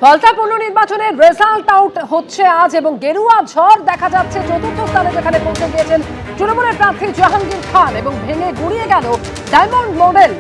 Falta পুনর্নির্বাচনের result out হচ্ছে আজ এবং গেরুয়া ঝড় দেখা যাচ্ছে চতুর্থ স্থানে, যেখানে পৌঁছে গিয়েছেন তৃণমূলের প্রার্থী জাহাঙ্গীর খান এবং ভেঙে গুড়িয়ে গেল ডায়মন্ড মডেল।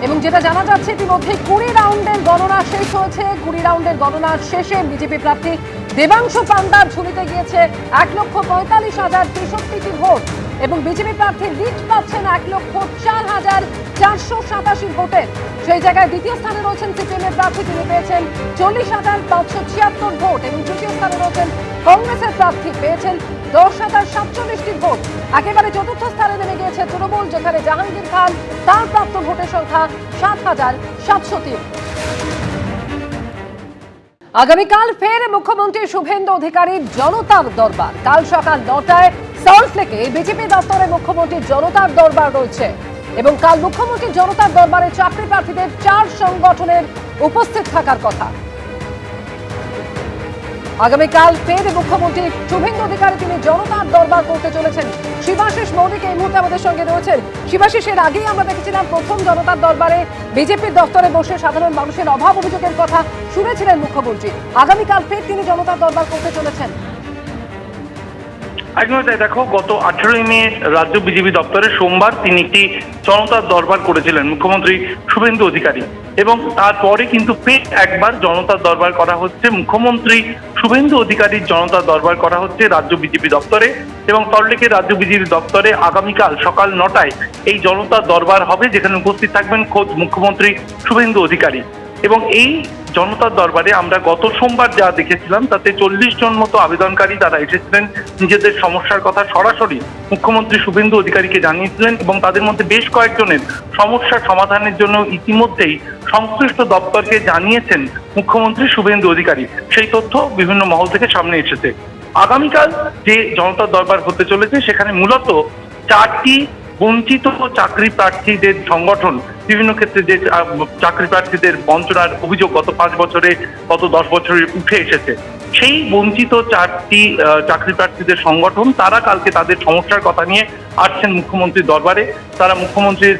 এবং যেটা জানা যাচ্ছে ইতিমধ্যে 20 রাউন্ডের গণনা শেষ হয়েছে। 20 রাউন্ডের গণনার শেষে বিজেপি প্রার্থী দেবাংশু পান্ডার ঝুলিতে গিয়েছে 1,45,063টি ভোট এবং বিজেপি প্রার্থী লিড পাচ্ছেন 1,04,487 ভোটের। সেই জায়গায় দ্বিতীয় স্থানে রয়েছেন সিপিএমের প্রার্থী, তিনি পেয়েছেন 40,576 ভোট এবং তৃতীয় স্থানে রয়েছেন কংগ্রেসের প্রার্থী, পেয়েছেন 10,047টি ভোট। একেবারে চতুর্থ স্থানে নেমে গিয়েছে তৃণমূল, যেখানে জাহাঙ্গীর খান তার প্রাপ্ত ভোটের সংখ্যা 7,703। আগামীকাল ফের মুখ্যমন্ত্রী শুভেন্দু অধিকারীর জনতার দরবার। কাল সকাল 9টায় সল্টলেকে বিজেপি দপ্তরে মুখ্যমন্ত্রীর জনতার দরবার রয়েছে এবং কাল মুখ্যমন্ত্রীর জনতার দরবারে চাকরি প্রার্থীদের 4 সংগঠনের উপস্থিত থাকার কথা। আগামীকাল ফের মুখ্যমন্ত্রী শুভেন্দু অধিকারী তিনি জনতার দরবার করতে চলেছেন। শিবাশিস মৌলিক এই মুহূর্তে আমাদের সঙ্গে রয়েছেন। শিবাশিস, এর আগেই আমরা দেখেছিলাম প্রথম জনতার দরবারে বিজেপির দপ্তরে বসে সাধারণ মানুষের অভাব অভিযোগের কথা শুনেছিলেন মুখ্যমন্ত্রী। আগামীকাল ফের তিনি জনতার দরবার করতে চলেছেন। একদম তাই। দেখো, গত 18ই মে রাজ্য বিজেপি দপ্তরে সোমবার তিনি একটি জনতার দরবার করেছিলেন মুখ্যমন্ত্রী শুভেন্দু অধিকারী এবং তারপরে কিন্তু ফের একবার জনতার দরবার করা হচ্ছে। মুখ্যমন্ত্রী শুভেন্দু অধিকারীর জনতার দরবার করা হচ্ছে রাজ্য বিজেপি দপ্তরে এবং সল্টলেকের রাজ্য বিজেপি দপ্তরে আগামীকাল সকাল 9টায় এই জনতার দরবার হবে, যেখানে উপস্থিত থাকবেন খোদ মুখ্যমন্ত্রী শুভেন্দু অধিকারী। এবং এই জনতার দরবারে আমরা গত সোমবার যা দেখেছিলাম তাতে 40 জন মতো আবেদনকারী তারা এসেছিলেন, নিজেদের সমস্যার কথা সরাসরি মুখ্যমন্ত্রী শুভেন্দু অধিকারীকে জানিয়েছিলেন এবং তাদের মধ্যে বেশ কয়েকজনের সমস্যা সমাধানের জন্য ইতিমধ্যেই সংশ্লিষ্ট দপ্তরকে জানিয়েছেন মুখ্যমন্ত্রী শুভেন্দু অধিকারী। সেই তথ্য বিভিন্ন মহল থেকে সামনে এসেছে। আগামীকাল যে জনতার দরবার হতে চলেছে সেখানে মূলত 4টি বঞ্চিত চাকরি প্রার্থীদের সংগঠন, বিভিন্ন ক্ষেত্রে যে চাকরি প্রার্থীদের বঞ্চনার অভিযোগ গত 5 বছরে, গত 10 বছরে উঠে এসেছে, সেই বঞ্চিত 4টি চাকরি প্রার্থীদের সংগঠন তারা কালকে তাদের সমস্যার কথা নিয়ে আসছেন মুখ্যমন্ত্রীর দরবারে। তারা মুখ্যমন্ত্রীর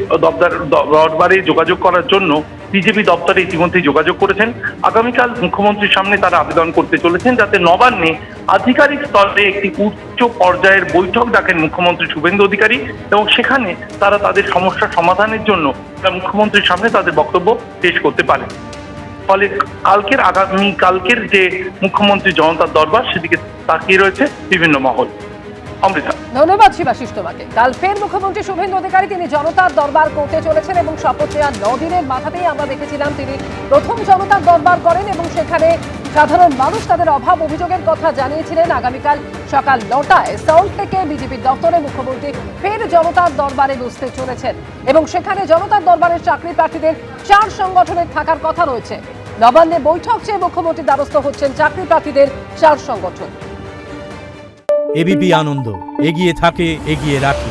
দরবারে যোগাযোগ করার জন্য বিজেপি দপ্তরে ইতিমধ্যেই যোগাযোগ করেছেন। আগামীকাল মুখ্যমন্ত্রীর সামনে তারা আবেদন করতে চলেছেন যাতে নবান্নে আধিকারিক স্তরে একটি উচ্চ পর্যায়ের বৈঠক ডাকেন মুখ্যমন্ত্রী শুভেন্দু অধিকারী এবং সেখানে তারা তাদের সমস্যা সমাধানের জন্য মুখ্যমন্ত্রীর সামনে তাদের বক্তব্য পেশ করতে পারে। ফলে আগামীকালকের যে মুখ্যমন্ত্রী জনতার দরবার সেদিকে তাকিয়ে রয়েছে বিভিন্ন মহল। অমৃতা, ধন্যবাদ শিবাশিস তোমাকে। কাল ফের মুখ্যমন্ত্রী শুভেন্দু অধিকারী তিনি জনতার দরবার করতে চলেছেন এবং শপথ নেওয়ার 9 দিনের মাথাতেই আমরা দেখেছিলাম তিনি প্রথম জনতার দরবার করেন এবং সেখানে সাধারণ মানুষ তাদের অভাব অভিযোগের কথা জানিয়েছিলেন। আগামীকাল সকাল 9টায় সল্টলেকে বিজেপির দপ্তরে মুখ্যমন্ত্রী ফের জনতার দরবারে বসতে চলেছেন এবং সেখানে জনতার দরবারের চাকরি প্রার্থীদের 4 সংগঠনের থাকার কথা রয়েছে। নবান্নে বৈঠক চেয়ে মুখ্যমন্ত্রীর দ্বারস্থ হচ্ছেন চাকরি প্রার্থীদের 4 সংগঠন। এবিপি আনন্দ এগিয়ে থাকে, এগিয়ে রাখে।